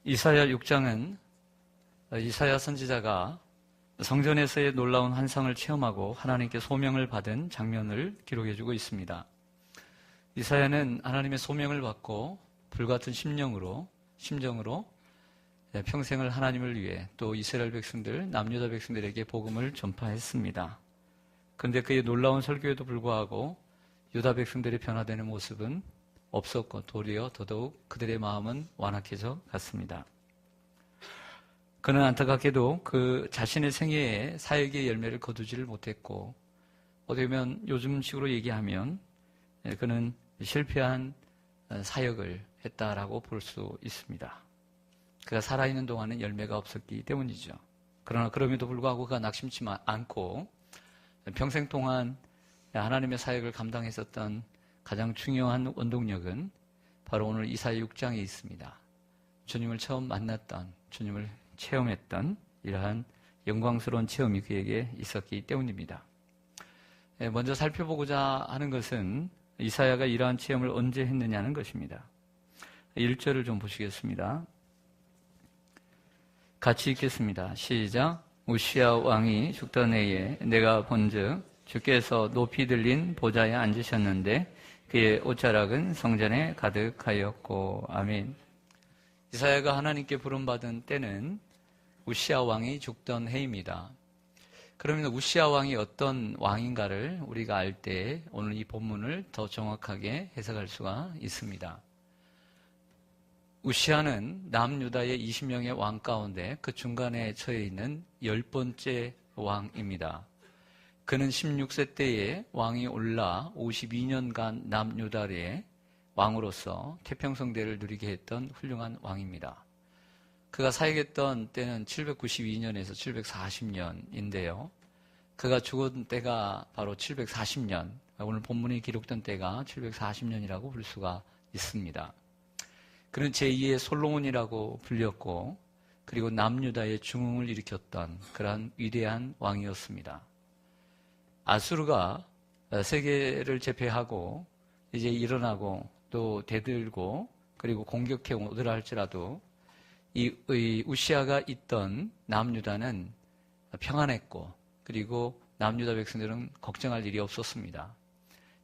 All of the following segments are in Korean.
이사야 6장은 이사야 선지자가 성전에서의 놀라운 환상을 체험하고 하나님께 소명을 받은 장면을 기록해주고 있습니다. 이사야는 하나님의 소명을 받고 불같은 심정으로 평생을 하나님을 위해 또 이스라엘 백성들, 남유다 백성들에게 복음을 전파했습니다. 그런데 그의 놀라운 설교에도 불구하고 유다 백성들의 변화되는 모습은 없었고 도리어 더더욱 그들의 마음은 완악해져 갔습니다. 그는 안타깝게도 그 자신의 생애에 사역의 열매를 거두지를 못했고 어떻게 보면 요즘식으로 얘기하면 그는 실패한 사역을 했다라고 볼 수 있습니다. 그가 살아있는 동안은 열매가 없었기 때문이죠. 그러나 그럼에도 불구하고 그가 낙심치 않고 평생 동안 하나님의 사역을 감당했었던 가장 중요한 원동력은 바로 오늘 이사야 6장에 있습니다. 주님을 처음 만났던, 주님을 체험했던 이러한 영광스러운 체험이 그에게 있었기 때문입니다. 먼저 살펴보고자 하는 것은 이사야가 이러한 체험을 언제 했느냐는 것입니다. 1절을 좀 보시겠습니다. 같이 읽겠습니다. 시작. 우시야 왕이 죽던 해에 내가 본즉 주께서 높이 들린 보좌에 앉으셨는데 그의 옷자락은 성전에 가득하였고. 아멘. 이사야가 하나님께 부름받은 때는 우시야 왕이 죽던 해입니다. 그러면 우시야 왕이 어떤 왕인가를 우리가 알 때 오늘 이 본문을 더 정확하게 해석할 수가 있습니다. 우시야는 남유다의 20명의 왕 가운데 그 중간에 처해 있는 10번째 왕입니다. 그는 16세 때에 왕이 올라 52년간 남유다의 왕으로서 태평성대를 누리게 했던 훌륭한 왕입니다. 그가 사역했던 때는 792년에서 740년인데요. 그가 죽은 때가 바로 740년, 오늘 본문에 기록된 때가 740년이라고 볼 수가 있습니다. 그는 제2의 솔로몬이라고 불렸고 그리고 남유다의 중흥을 일으켰던 그러한 위대한 왕이었습니다. 아수르가 세계를 제패하고 이제 일어나고 또 대들고 그리고 공격해 오더라 할지라도 이 우시야가 있던 남유다는 평안했고 그리고 남유다 백성들은 걱정할 일이 없었습니다.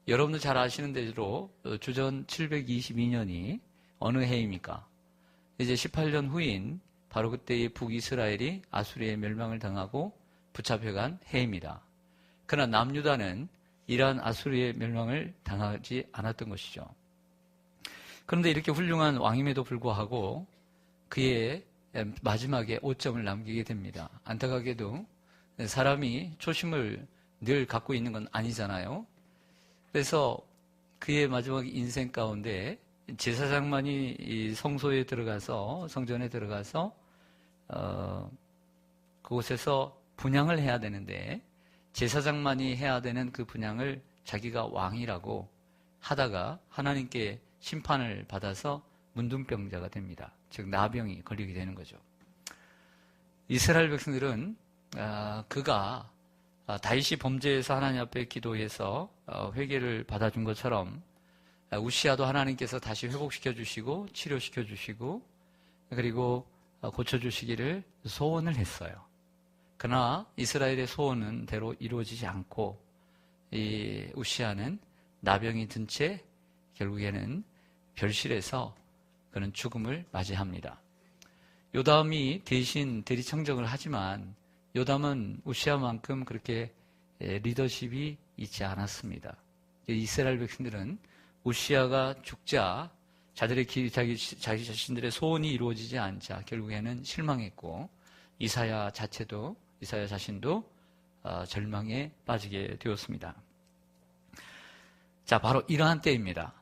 여러분도 잘 아시는 대로 주전 722년이 어느 해입니까? 이제 18년 후인 바로 그때의 북이스라엘이 아수르의 멸망을 당하고 붙잡혀간 해입니다. 그러나 남유다는 이러한 아수르의 멸망을 당하지 않았던 것이죠. 그런데 이렇게 훌륭한 왕임에도 불구하고 그의 마지막에 오점을 남기게 됩니다. 안타깝게도 사람이 초심을 늘 갖고 있는 건 아니잖아요. 그래서 그의 마지막 인생 가운데 제사장만이 이 성소에 들어가서 성전에 들어가서 그곳에서 분향을 해야 되는데 제사장만이 해야 되는 그 분향을 자기가 왕이라고 하다가 하나님께 심판을 받아서 문둥병자가 됩니다. 즉 나병이 걸리게 되는 거죠. 이스라엘 백성들은 그가 다윗이 범죄해서 하나님 앞에 기도해서 회개를 받아준 것처럼 우시야도 하나님께서 다시 회복시켜 주시고 치료시켜 주시고 그리고 고쳐주시기를 소원을 했어요. 그러나 이스라엘의 소원은 대로 이루어지지 않고 이 우시야는 나병이 든 채 결국에는 별실에서 그는 죽음을 맞이합니다. 요담이 대신 대리청정을 하지만 요담은 우시야만큼 그렇게 리더십이 있지 않았습니다. 이스라엘 백성들은 우시야가 죽자 자기 자신들의 소원이 이루어지지 않자 결국에는 실망했고 이사야 자신도 절망에 빠지게 되었습니다. 자, 바로 이러한 때입니다.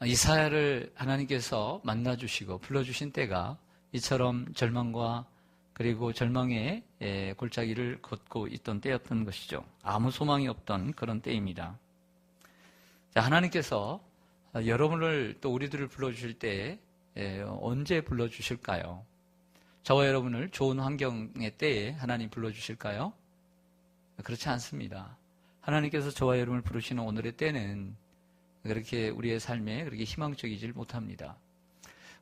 이사야를 하나님께서 만나주시고 불러주신 때가 이처럼 절망과 그리고 절망의 골짜기를 걷고 있던 때였던 것이죠. 아무 소망이 없던 그런 때입니다. 자, 하나님께서 여러분을 또 우리들을 불러주실 때 언제 불러주실까요? 저와 여러분을 좋은 환경의 때에 하나님 불러주실까요? 그렇지 않습니다. 하나님께서 저와 여러분을 부르시는 오늘의 때는 그렇게 우리의 삶에 그렇게 희망적이질 못합니다.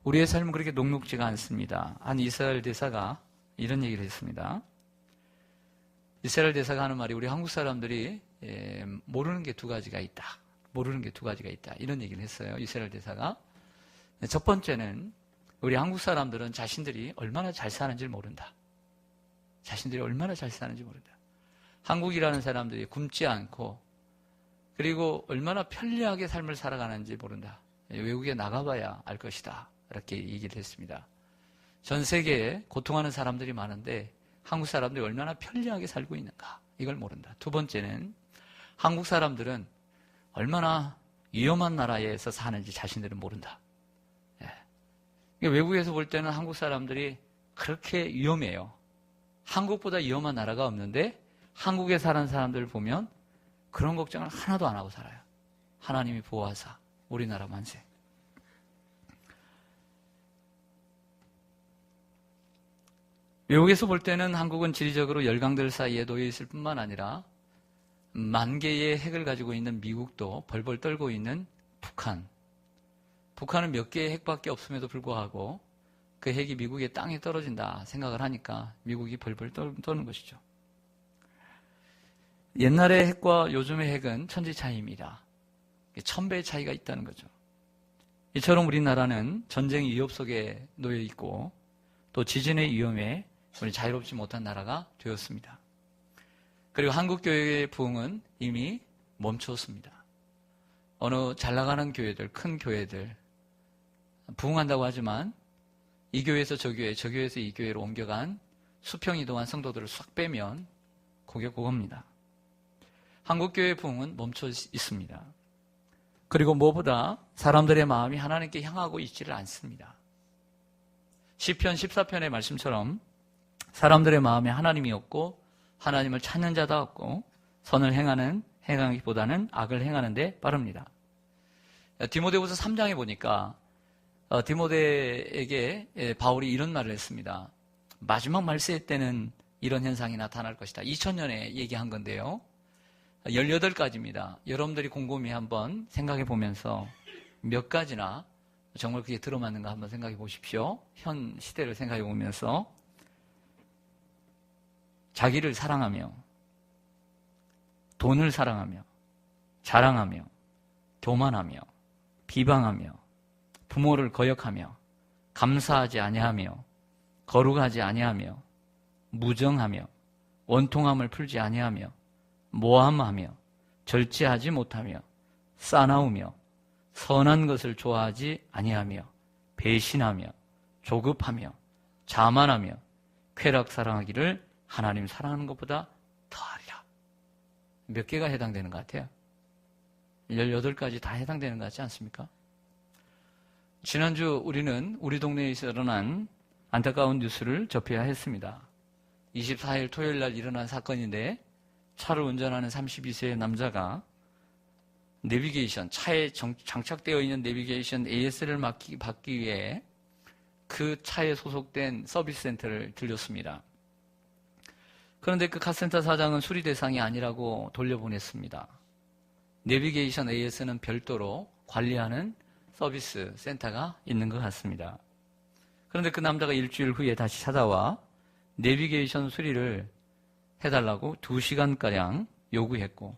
우리의 삶은 그렇게 녹록지가 않습니다. 한 이스라엘 대사가 이런 얘기를 했습니다. 이스라엘 대사가 하는 말이 우리 한국 사람들이 모르는 게 두 가지가 있다. 모르는 게 두 가지가 있다. 이런 얘기를 했어요. 이스라엘 대사가. 첫 번째는 우리 한국 사람들은 자신들이 얼마나 잘 사는지 모른다. 자신들이 얼마나 잘 사는지 모른다. 한국이라는 사람들이 굶지 않고 그리고 얼마나 편리하게 삶을 살아가는지 모른다. 외국에 나가봐야 알 것이다. 이렇게 얘기를 했습니다. 전 세계에 고통하는 사람들이 많은데 한국 사람들이 얼마나 편리하게 살고 있는가. 이걸 모른다. 두 번째는 한국 사람들은 얼마나 위험한 나라에서 사는지 자신들은 모른다. 외국에서 볼 때는 한국 사람들이 그렇게 위험해요. 한국보다 위험한 나라가 없는데 한국에 사는 사람들을 보면 그런 걱정을 하나도 안 하고 살아요. 하나님이 보호하사 우리나라 만세. 외국에서 볼 때는 한국은 지리적으로 열강들 사이에 놓여 있을 뿐만 아니라 만 개의 핵을 가지고 있는 미국도 벌벌 떨고 있는 북한. 북한은 몇 개의 핵밖에 없음에도 불구하고 그 핵이 미국의 땅에 떨어진다 생각을 하니까 미국이 벌벌 떠는 것이죠. 옛날의 핵과 요즘의 핵은 천지 차이입니다. 1000배의 차이가 있다는 거죠. 이처럼 우리나라는 전쟁 위협 속에 놓여 있고 또 지진의 위험에 우리 자유롭지 못한 나라가 되었습니다. 그리고 한국교회의 부흥은 이미 멈췄습니다. 어느 잘 나가는 교회들, 큰 교회들 부흥한다고 하지만 이 교회에서 저 교회, 저 교회에서 이 교회로 옮겨간 수평 이동한 성도들을 싹 빼면 그게 그겁니다. 한국교회의 부흥은 멈춰 있습니다. 그리고 무엇보다 사람들의 마음이 하나님께 향하고 있지를 않습니다. 시편 14편의 말씀처럼 사람들의 마음에 하나님이 없고 하나님을 찾는 자도 없고 선을 행하기보다는 악을 행하는 데 빠릅니다. 디모데후서 3장에 보니까 디모데에게 바울이 이런 말을 했습니다. 마지막 말세 때는 이런 현상이 나타날 것이다. 2000년에 얘기한 건데요. 18가지입니다. 여러분들이 곰곰이 한번 생각해 보면서 몇 가지나 정말 그게 들어맞는가 한번 생각해 보십시오. 현 시대를 생각해 보면서 자기를 사랑하며 돈을 사랑하며 자랑하며 교만하며 비방하며 부모를 거역하며 감사하지 아니하며 거룩하지 아니하며 무정하며 원통함을 풀지 아니하며 모함하며 절제하지 못하며 싸나우며 선한 것을 좋아하지 아니하며 배신하며 조급하며 자만하며 쾌락 사랑하기를 하나님 사랑하는 것보다 더하리라. 몇 개가 해당되는 것 같아요? 18가지 다 해당되는 것 같지 않습니까? 지난주 우리는 우리 동네에서 일어난 안타까운 뉴스를 접해야 했습니다. 24일 토요일 날 일어난 사건인데 차를 운전하는 32세의 남자가 내비게이션, 차에 장착되어 있는 내비게이션 AS를 받기 위해 그 차에 소속된 서비스 센터를 들렸습니다. 그런데 그 카센터 사장은 수리 대상이 아니라고 돌려보냈습니다. 내비게이션 AS는 별도로 관리하는 서비스 센터가 있는 것 같습니다. 그런데 그 남자가 일주일 후에 다시 찾아와 내비게이션 수리를 해달라고 2시간가량 요구했고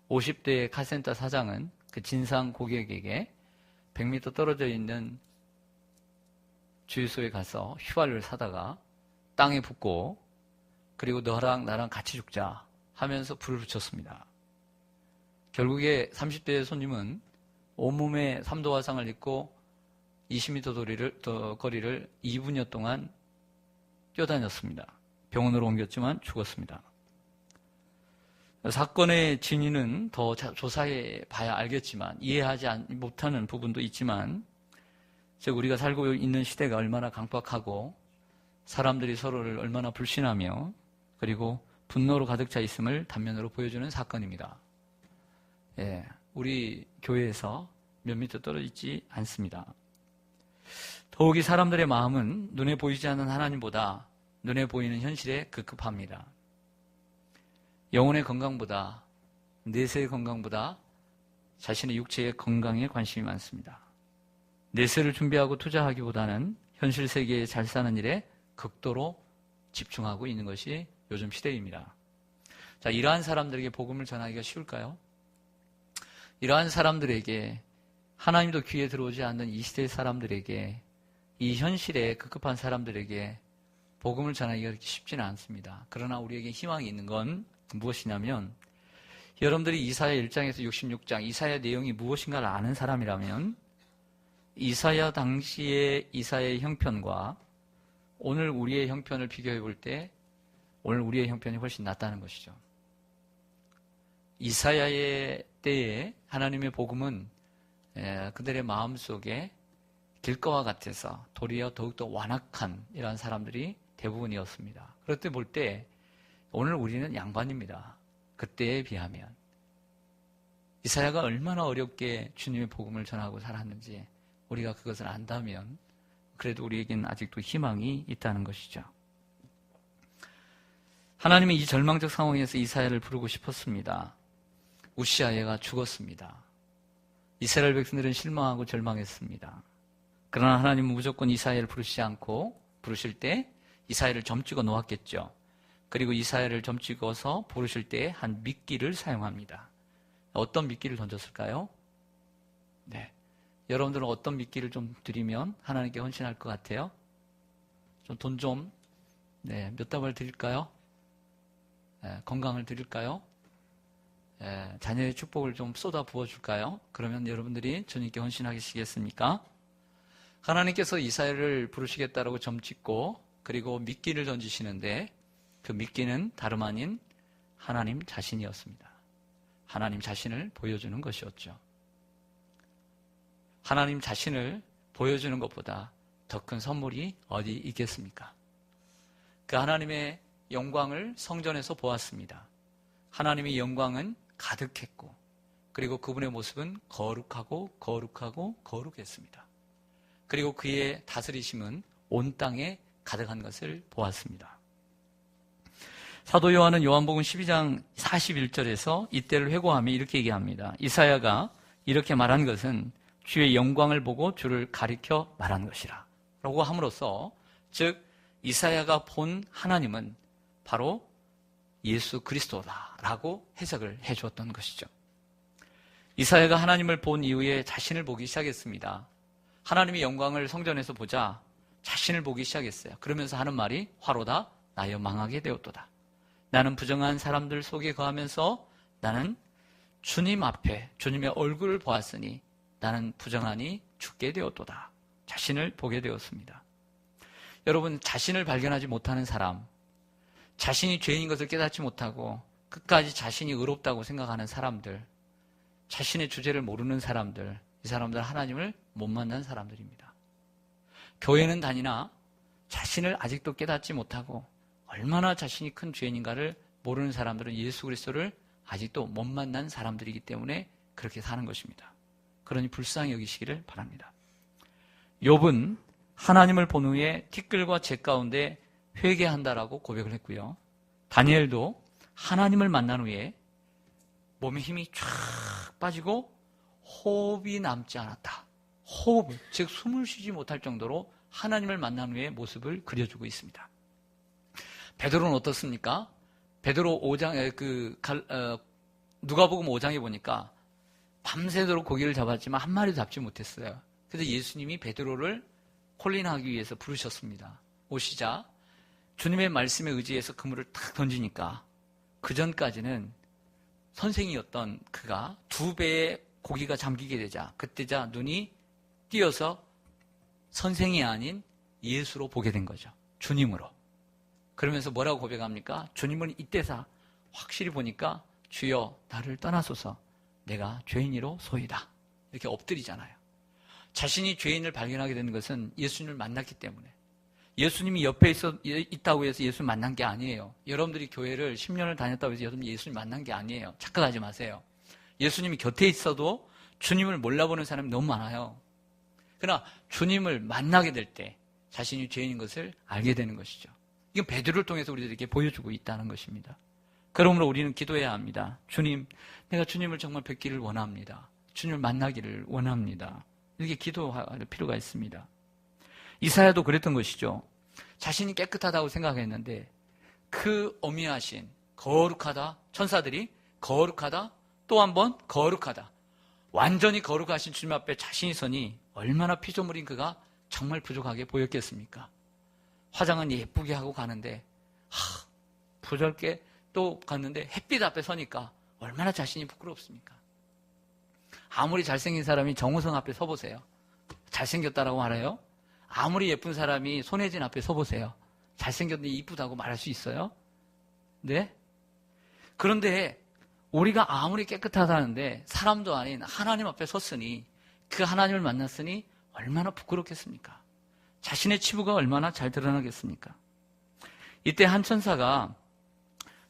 50대의 카센터 사장은 그 진상 고객에게 100m 떨어져 있는 주유소에 가서 휘발유를 사다가 땅에 붓고 그리고 너랑 나랑 같이 죽자 하면서 불을 붙였습니다. 결국에 30대의 손님은 온몸에 3도 화상을 입고 20m 거리를 2분여 동안 뛰어다녔습니다. 병원으로 옮겼지만 죽었습니다. 사건의 진위는 더 조사해 봐야 알겠지만 이해하지 못하는 부분도 있지만 즉 우리가 살고 있는 시대가 얼마나 강박하고 사람들이 서로를 얼마나 불신하며 그리고 분노로 가득 차 있음을 단면으로 보여주는 사건입니다. 예, 우리 교회에서 몇 미터 떨어져 있지 않습니다. 더욱이 사람들의 마음은 눈에 보이지 않는 하나님보다 눈에 보이는 현실에 급급합니다. 영혼의 건강보다 내세의 건강보다 자신의 육체의 건강에 관심이 많습니다. 내세를 준비하고 투자하기보다는 현실 세계에 잘 사는 일에 극도로 집중하고 있는 것이 요즘 시대입니다. 자, 이러한 사람들에게 복음을 전하기가 쉬울까요? 이러한 사람들에게, 하나님도 귀에 들어오지 않는 이 시대의 사람들에게, 이 현실에 급급한 사람들에게 복음을 전하기가 그렇게 쉽지는 않습니다. 그러나 우리에게 희망이 있는 건 무엇이냐면, 여러분들이 이사야 1장에서 66장 이사야 내용이 무엇인가를 아는 사람이라면 이사야 당시의 이사야의 형편과 오늘 우리의 형편을 비교해 볼 때 오늘 우리의 형편이 훨씬 낫다는 것이죠. 이사야의 때에 하나님의 복음은 그들의 마음속에 길거와 같아서 도리어 더욱더 완악한 이러한 사람들이 대부분이었습니다. 그럴 때 볼 때 오늘 우리는 양반입니다. 그때에 비하면. 이사야가 얼마나 어렵게 주님의 복음을 전하고 살았는지 우리가 그것을 안다면 그래도 우리에게는 아직도 희망이 있다는 것이죠. 하나님이 이 절망적 상황에서 이사야를 부르고 싶었습니다. 우시아가 죽었습니다. 이스라엘 백성들은 실망하고 절망했습니다. 그러나 하나님은 무조건 이사야를 부르시지 않고 부르실 때 이사야를 점찍어 놓았겠죠. 그리고 이사야를 점찍어서 부르실 때 한 미끼를 사용합니다. 어떤 미끼를 던졌을까요? 네. 여러분들은 어떤 미끼를 좀 드리면 하나님께 헌신할 것 같아요? 좀 돈 좀, 몇 다발 드릴까요? 건강을 드릴까요? 자녀의 축복을 좀 쏟아 부어줄까요? 그러면 여러분들이 주님께 헌신하시겠습니까? 하나님께서 이사야를 부르시겠다라고 점찍고 그리고 미끼를 던지시는데 그 미끼는 다름 아닌 하나님 자신이었습니다. 하나님 자신을 보여주는 것이었죠. 하나님 자신을 보여주는 것보다 더 큰 선물이 어디 있겠습니까? 그 하나님의 영광을 성전에서 보았습니다. 하나님의 영광은 가득했고 그리고 그분의 모습은 거룩하고 거룩하고 거룩했습니다. 그리고 그의 다스리심은 온 땅에 가득한 것을 보았습니다. 사도 요한은 요한복음 12장 41절에서 이때를 회고하며 이렇게 얘기합니다. 이사야가 이렇게 말한 것은 주의 영광을 보고 주를 가리켜 말한 것이라 라고 함으로써 즉 이사야가 본 하나님은 바로 예수 그리스도다라고 해석을 해주었던 것이죠. 이사야가 하나님을 본 이후에 자신을 보기 시작했습니다. 하나님의 영광을 성전에서 보자 자신을 보기 시작했어요. 그러면서 하는 말이 화로다 나여 망하게 되었도다. 나는 부정한 사람들 속에 거하면서 나는 주님 앞에 주님의 얼굴을 보았으니 나는 부정하니 죽게 되었도다. 자신을 보게 되었습니다. 여러분, 자신을 발견하지 못하는 사람, 자신이 죄인인 것을 깨닫지 못하고 끝까지 자신이 의롭다고 생각하는 사람들, 자신의 주제를 모르는 사람들, 이 사람들 하나님을 못 만난 사람들입니다. 교회는 다니나 자신을 아직도 깨닫지 못하고 얼마나 자신이 큰 죄인인가를 모르는 사람들은 예수 그리스도를 아직도 못 만난 사람들이기 때문에 그렇게 사는 것입니다. 그러니 불쌍히 여기시기를 바랍니다. 욥은 하나님을 본 후에 티끌과 재 가운데 회개한다라고 고백을 했고요. 다니엘도 하나님을 만난 후에 몸에 힘이 쫙 빠지고 호흡이 남지 않았다. 호흡, 즉 숨을 쉬지 못할 정도로 하나님을 만난 후에 모습을 그려주고 있습니다. 베드로는 어떻습니까? 베드로 5장, 누가복음 5장에 보니까 밤새도록 고기를 잡았지만 한 마리도 잡지 못했어요. 그래서 예수님이 베드로를 콜린하기 위해서 부르셨습니다. 오시자 주님의 말씀에 의지해서 그물을 탁 던지니까 그 전까지는 선생이었던 그가 2배의 고기가 잠기게 되자 그때자 눈이 띄어서 선생이 아닌 예수로 보게 된 거죠. 주님으로. 그러면서 뭐라고 고백합니까? 주님은 이때사 확실히 보니까 주여 나를 떠나소서 내가 죄인이로 소이다. 이렇게 엎드리잖아요. 자신이 죄인을 발견하게 되는 것은 예수님을 만났기 때문에. 예수님이 옆에 있다고 해서 예수님 만난 게 아니에요. 여러분들이 교회를 10년을 다녔다고 해서 여러분 예수님 만난 게 아니에요. 착각하지 마세요. 예수님이 곁에 있어도 주님을 몰라보는 사람이 너무 많아요. 그러나 주님을 만나게 될 때 자신이 죄인인 것을 알게 되는 것이죠. 이건 베드로를 통해서 우리들에게 보여주고 있다는 것입니다. 그러므로 우리는 기도해야 합니다. 주님, 내가 주님을 정말 뵙기를 원합니다. 주님을 만나기를 원합니다. 이렇게 기도할 필요가 있습니다. 이사야도 그랬던 것이죠. 자신이 깨끗하다고 생각했는데 그 어미하신 거룩하다, 천사들이 거룩하다, 또 한 번 거룩하다, 완전히 거룩하신 주님 앞에 자신이 서니 얼마나 피조물인 그가 정말 부족하게 보였겠습니까? 화장은 예쁘게 하고 가는데 부절게 또 갔는데 햇빛 앞에 서니까 얼마나 자신이 부끄럽습니까? 아무리 잘생긴 사람이 정우성 앞에 서보세요. 잘생겼다라고 말해요? 아무리 예쁜 사람이 손혜진 앞에 서보세요. 잘생겼는데 이쁘다고 말할 수 있어요? 네? 그런데 우리가 아무리 깨끗하다는데 사람도 아닌 하나님 앞에 섰으니, 그 하나님을 만났으니 얼마나 부끄럽겠습니까? 자신의 치부가 얼마나 잘 드러나겠습니까? 이때 한 천사가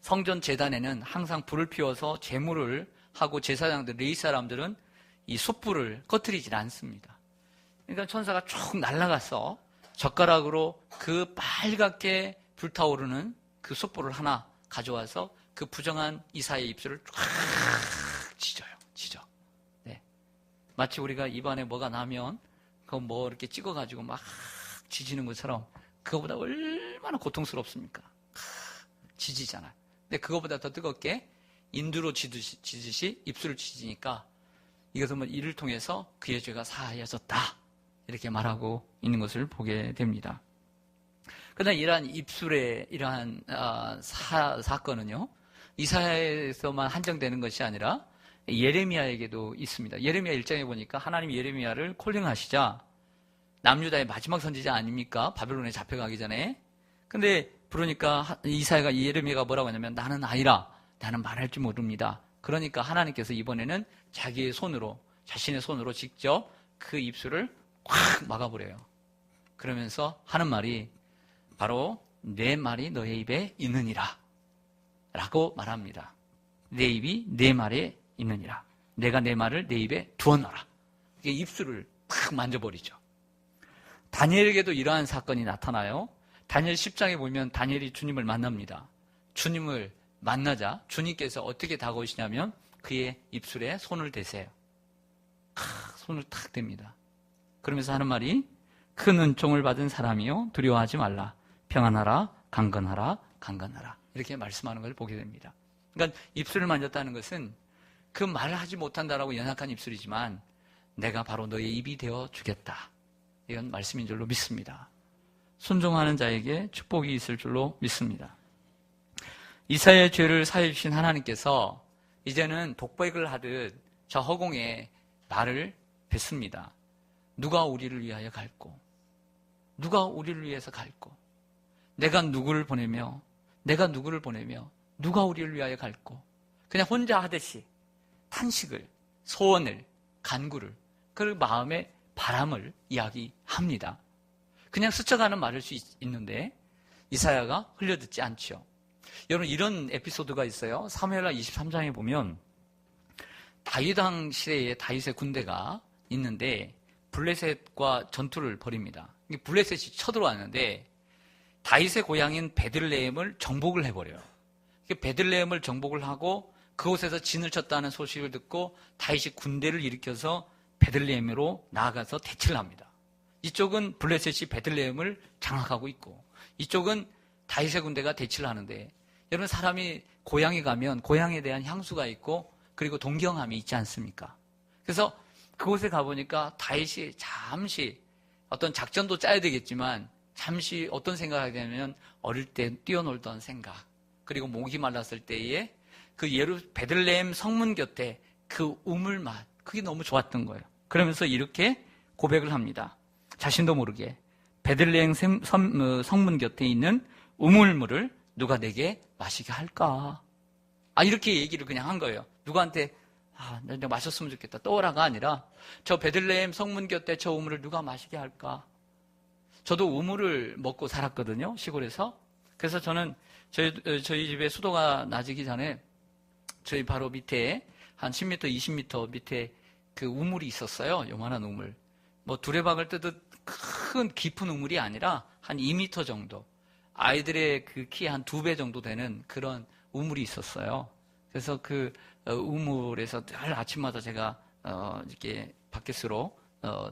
성전 제단에는 항상 불을 피워서 제물을 하고 제사장들, 레위 사람들은 이 숯불을 꺼뜨리질 않습니다. 그러니까 천사가 쭉 날아가서 젓가락으로 그 빨갛게 불타오르는 그 숯불을 하나 가져와서 그 부정한 이사야의 입술을 쫙 찢어. 네. 마치 우리가 입안에 뭐가 나면 그거 뭐 이렇게 찍어가지고 막 지지는 것처럼 그거보다 얼마나 고통스럽습니까? 지지잖아요. 근데 그거보다 더 뜨겁게 인두로 지듯이 입술을 지지니까 이것은 뭐 이를 통해서 그의 죄가 사하여졌다, 이렇게 말하고 있는 것을 보게 됩니다. 그러나 이러한 입술의 이러한 사건은요, 이사야에서만 한정되는 것이 아니라 예레미야에게도 있습니다. 예레미야 1장에 보니까 하나님이 예레미야를 콜링하시자, 남유다의 마지막 선지자 아닙니까? 바벨론에 잡혀가기 전에. 근데 부르니까 이사야가, 예레미야가 뭐라고 하냐면 나는 아이라, 나는 말할 줄 모릅니다. 그러니까 하나님께서 이번에는 자기의 손으로, 자신의 손으로 직접 그 입술을 확 막아버려요. 그러면서 하는 말이 바로 내 말이 너의 입에 있느니라 라고 말합니다. 내 입이 내 말에 있느니라. 내가 내 말을 내 입에 두었노라. 이게 입술을 탁 만져버리죠. 다니엘에게도 이러한 사건이 나타나요. 다니엘 10장에 보면 다니엘이 주님을 만납니다. 주님을 만나자 주님께서 어떻게 다가오시냐면 그의 입술에 손을 대세요. 손을 탁 댑니다. 그러면서 하는 말이 큰 은총을 받은 사람이요 두려워하지 말라. 평안하라, 강건하라, 강건하라. 이렇게 말씀하는 걸 보게 됩니다. 그러니까 입술을 만졌다는 것은 그 말을 하지 못한다라고 연약한 입술이지만 내가 바로 너의 입이 되어 주겠다, 이건 말씀인 줄로 믿습니다. 순종하는 자에게 축복이 있을 줄로 믿습니다. 이사야의 죄를 사해 주신 하나님께서 이제는 독백을 하듯 저 허공에 말을 뱉습니다. 누가 우리를 위하여 갈고, 누가 우리를 위해서 갈고, 내가 누구를 보내며 누가 우리를 위하여 갈고, 그냥 혼자 하듯이 탄식을, 소원을, 간구를, 그 마음의 바람을 이야기합니다. 그냥 스쳐가는 말일 수 있는데 이사야가 흘려듣지 않죠. 여러분, 이런 에피소드가 있어요. 사무엘하 23장에 보면 다윗 왕 시대에 다윗의 군대가 있는데 블레셋과 전투를 벌입니다. 블레셋이 쳐들어왔는데 다윗의 고향인 베들레헴을 정복을 해버려요. 베들레헴을 정복을 하고 그곳에서 진을 쳤다는 소식을 듣고 다윗이 군대를 일으켜서 베들레헴으로 나아가서 대치를 합니다. 이쪽은 블레셋이 베들레헴을 장악하고 있고 이쪽은 다윗의 군대가 대치를 하는데, 여러분, 사람이 고향에 가면 고향에 대한 향수가 있고 그리고 동경함이 있지 않습니까? 그래서 그곳에 가보니까 다윗이 잠시 어떤 작전도 짜야 되겠지만 잠시 어떤 생각을 하게 되면 어릴 때 뛰어놀던 생각, 그리고 목이 말랐을 때에 그 베들레헴 성문 곁에 그 우물 맛, 그게 너무 좋았던 거예요. 그러면서 이렇게 고백을 합니다. 자신도 모르게 베들레헴 성문 곁에 있는 우물물을 누가 내게 마시게 할까? 이렇게 얘기를 그냥 한 거예요. 누구한테 내가 마셨으면 좋겠다, 떠오라가 아니라 저 베들레헴 성문 곁에 저 우물을 누가 마시게 할까? 저도 우물을 먹고 살았거든요, 시골에서. 그래서 저는 저희 집에 수도가 낮기 전에 저희 바로 밑에 한 10m, 20m 밑에 그 우물이 있었어요. 요만한 우물. 뭐 두레박을 뜨듯 큰 깊은 우물이 아니라 한 2m 정도. 아이들의 그 키 한 2배 정도 되는 그런 우물이 있었어요. 그래서 그 우물에서 늘 아침마다 제가 이렇게 바켓으로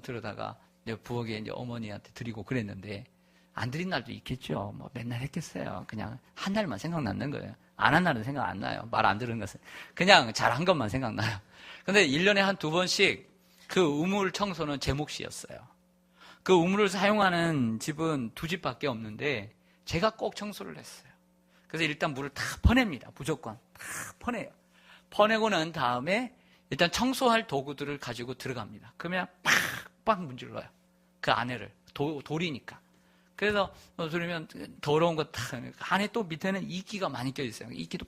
들어다가 부엌에 이제 어머니한테 드리고 그랬는데 안 드린 날도 있겠죠. 뭐 맨날 했겠어요. 그냥 한 날만 생각나는 거예요. 안 한 날은 생각 안 나요. 말 안 들은 것은. 그냥 잘한 것만 생각나요. 근데 1년에 한 2번씩 그 우물 청소는 제 몫이었어요. 그 우물을 사용하는 집은 2집밖에 없는데 제가 꼭 청소를 했어요. 그래서 일단 물을 다 퍼냅니다. 무조건. 다 퍼내요. 퍼내고 난 다음에 일단 청소할 도구들을 가지고 들어갑니다. 그러면 팍팍 문질러요. 그 안에를. 돌이니까. 그래서 그러면 더러운 거 딱 안에 또 밑에는 이끼가 많이 껴있어요. 이끼도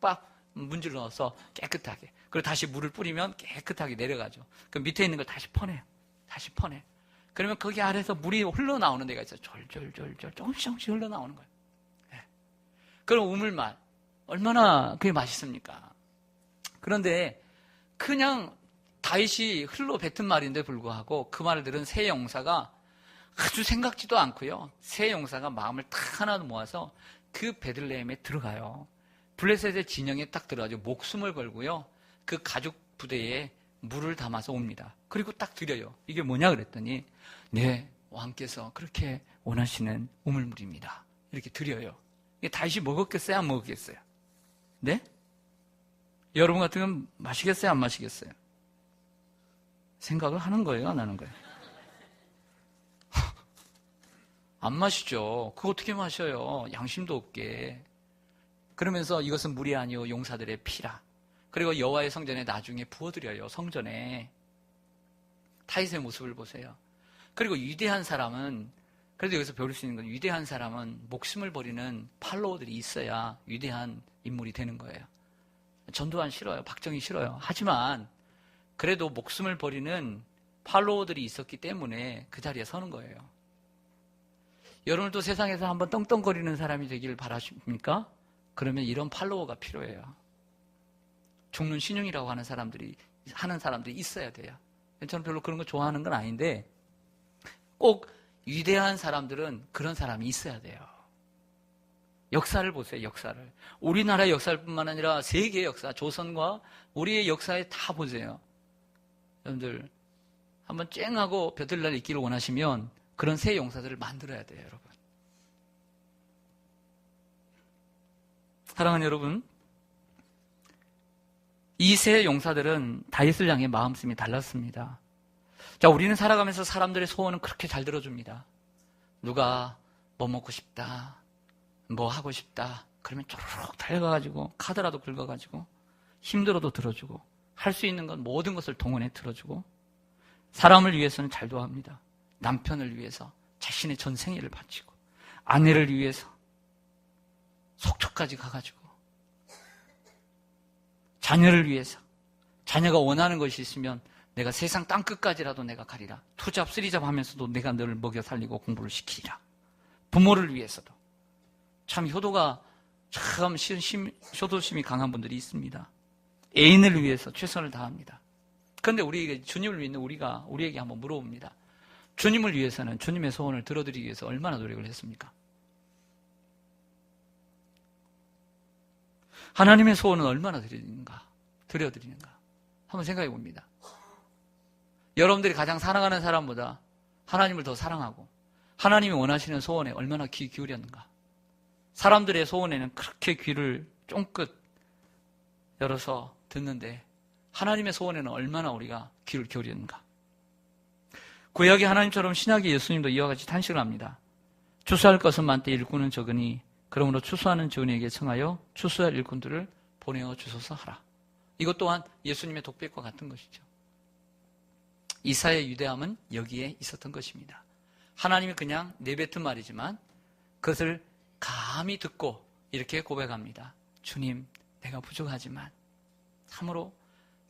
팍팍 문질러서 깨끗하게. 그리고 다시 물을 뿌리면 깨끗하게 내려가죠. 그 밑에 있는 걸 다시 퍼내요. 다시 퍼내요. 그러면 거기 아래에서 물이 흘러나오는 데가 있어요. 졸졸졸졸 조금씩 흘러나오는 거예요. 네. 그럼 우물맛 얼마나 그게 맛있습니까? 그런데 그냥 다윗이 흘러 뱉은 말인데 불구하고 그 말을 들은 새 용사가 아주 생각지도 않고요. 새 용사가 마음을 딱 하나 모아서 그 베들레헴에 들어가요. 블레셋의 진영에 딱 들어가죠. 목숨을 걸고요. 그 가죽 부대에 물을 담아서 옵니다. 그리고 딱 드려요. 이게 뭐냐 그랬더니 네, 왕께서 그렇게 원하시는 우물물입니다. 이렇게 드려요. 이게 다윗이 먹었겠어요? 안 먹었겠어요? 네? 여러분 같으면 마시겠어요? 안 마시겠어요? 생각을 하는 거예요? 안 하는 거예요? 안 마시죠. 그거 어떻게 마셔요? 양심도 없게. 그러면서 이것은 물이 아니요 용사들의 피라. 그리고 여호와의 성전에 나중에 부어드려요. 성전에. 다윗의 모습을 보세요. 그리고 위대한 사람은, 그래도 여기서 배울 수 있는 건 위대한 사람은 목숨을 버리는 팔로워들이 있어야 위대한 인물이 되는 거예요. 전두환 싫어요. 박정희 싫어요. 하지만 그래도 목숨을 버리는 팔로워들이 있었기 때문에 그 자리에 서는 거예요. 여러분도 세상에서 한번 떵떵거리는 사람이 되기를 바라십니까? 그러면 이런 팔로워가 필요해요. 죽는 신용이라고 하는 사람들이 있어야 돼요. 저는 별로 그런 거 좋아하는 건 아닌데 꼭 위대한 사람들은 그런 사람이 있어야 돼요. 역사를 보세요. 역사를. 우리나라의 역사뿐만 아니라 세계의 역사, 조선과 우리의 역사에 다 보세요. 여러분들 한번 쨍하고 벼들날 있기를 원하시면 그런 새 용사들을 만들어야 돼요. 여러분. 사랑하는 여러분, 이 새 용사들은 다윗을 향해 마음씀이 달랐습니다. 자, 우리는 살아가면서 사람들의 소원은 그렇게 잘 들어줍니다. 누가 뭐 먹고 싶다, 뭐 하고 싶다, 그러면 쪼르륵 달려가가지고 카드라도 긁어가지고 힘들어도 들어주고 할 수 있는 건 모든 것을 동원해 들어주고 사람을 위해서는 잘 도와합니다. 남편을 위해서 자신의 전생애를 바치고 아내를 위해서 속초까지 가가지고 자녀를 위해서 자녀가 원하는 것이 있으면 내가 세상 땅끝까지라도 내가 가리라. 투잡 쓰리잡 하면서도 내가 너를 먹여 살리고 공부를 시키리라. 부모를 위해서도. 참 효도가 참 효도심이 강한 분들이 있습니다. 애인을 위해서 최선을 다합니다. 그런데 우리 주님을 믿는 우리에게 한번 물어봅니다. 주님을 위해서는 주님의 소원을 들어드리기 위해서 얼마나 노력을 했습니까? 하나님의 소원은 얼마나 드려드리는가? 한번 생각해 봅니다. 여러분들이 가장 사랑하는 사람보다 하나님을 더 사랑하고 하나님이 원하시는 소원에 얼마나 귀 기울였는가? 사람들의 소원에는 그렇게 귀를 쫑긋 열어서 듣는데 하나님의 소원에는 얼마나 우리가 귀를 기울였는가? 구약의 하나님처럼 신약의 예수님도 이와 같이 탄식을 합니다. 추수할 것은 많되 일꾼은 적으니 그러므로 추수하는 저은에게 청하여 추수할 일꾼들을 보내어 주소서 하라. 이것 또한 예수님의 독백과 같은 것이죠. 이사야의 위대함은 여기에 있었던 것입니다. 하나님이 그냥 내뱉은 말이지만 그것을 감히 듣고 이렇게 고백합니다. 주님, 내가 부족하지만 참으로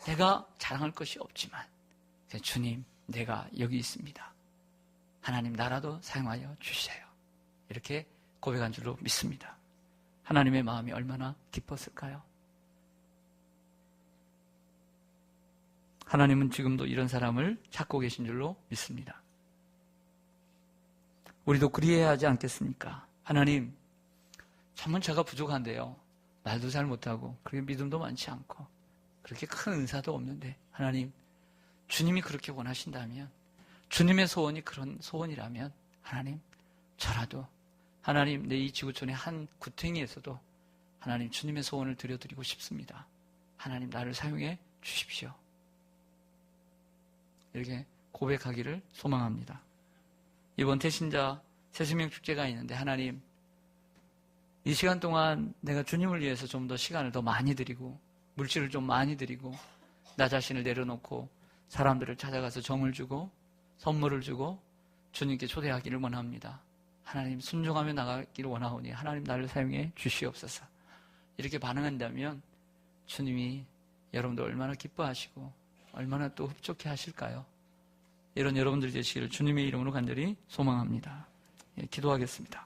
내가 자랑할 것이 없지만 주님, 내가 여기 있습니다. 하나님 나라도 사용하여 주세요. 이렇게 고백한 줄로 믿습니다. 하나님의 마음이 얼마나 기뻤을까요? 하나님은 지금도 이런 사람을 찾고 계신 줄로 믿습니다. 우리도 그리해야 하지 않겠습니까? 하나님, 참은 제가 부족한데요. 말도 잘 못하고 그렇게 믿음도 많지 않고 그렇게 큰 은사도 없는데 하나님, 주님이 그렇게 원하신다면, 주님의 소원이 그런 소원이라면, 하나님, 저라도 하나님 내 이 지구촌의 한 구탱이에서도 하나님 주님의 소원을 드려드리고 싶습니다. 하나님 나를 사용해 주십시오. 이렇게 고백하기를 소망합니다. 이번 태신자 새수명 축제가 있는데 하나님, 이 시간 동안 내가 주님을 위해서 좀 더 시간을 더 많이 드리고 물질을 좀 많이 드리고 나 자신을 내려놓고 사람들을 찾아가서 정을 주고 선물을 주고 주님께 초대하기를 원합니다. 하나님 순종하며 나가기를 원하오니 하나님 나를 사용해 주시옵소서. 이렇게 반응한다면 주님이 여러분들 얼마나 기뻐하시고 얼마나 또 흡족해 하실까요? 이런 여러분들 되시기를 주님의 이름으로 간절히 소망합니다. 기도하겠습니다.